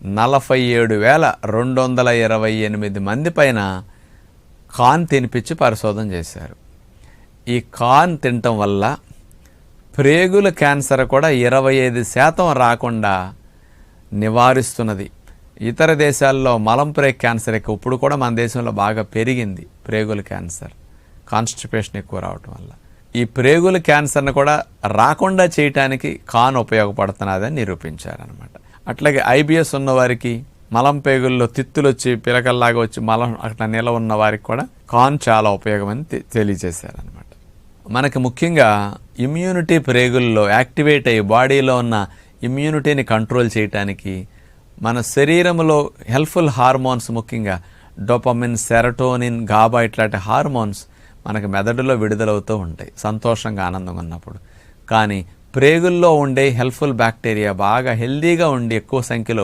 47,228 మంది పైన కార్న్ తినిపించి పరిశోధన చేశారు. ఈ కార్న్ తినటం వల్ల ప్రేగుల క్యాన్సర్ కూడా 25% రాకుండా నివారిస్తున్నది. ఇతర దేశాల్లో మలంప్రేగ్ క్యాన్సర్ ఇప్పుడు కూడా మన దేశంలో బాగా పెరిగింది. ప్రేగుల క్యాన్సర్, కాన్స్టిపేషన్ ఎక్కువ రావటం వల్ల ఈ ప్రేగుల క్యాన్సర్ని కూడా రాకుండా చేయటానికి కార్న్ ఉపయోగపడుతున్నదని నిరూపించారనమాట. అట్లాగే ఐబిఎస్ ఉన్నవారికి, మలం పేగుల్లో తిత్తులు వచ్చి పిలకల్లాగా వచ్చి మలం అట్లా నిల ఉన్న వారికి కూడా కార్న్ చాలా ఉపయోగమని తెలియజేశారనమాట. మనకి ముఖ్యంగా ఇమ్యూనిటీ ప్రేగుల్లో యాక్టివేట్ అయ్యి బాడీలో ఉన్న ఇమ్యూనిటీని కంట్రోల్ చేయటానికి మన శరీరంలో హెల్ప్ఫుల్ హార్మోన్స్, ముఖ్యంగా డోపమిన్, సెరటోనిన్, గాబా ఇట్లాంటి హార్మోన్స్ మనకు మెదడులో విడుదలవుతూ ఉంటాయి సంతోషంగా, ఆనందంగా ఉన్నప్పుడు. కానీ ప్రేగుల్లో ఉండే హెల్ప్ఫుల్ బ్యాక్టీరియా బాగా హెల్దీగా ఉండి ఎక్కువ సంఖ్యలో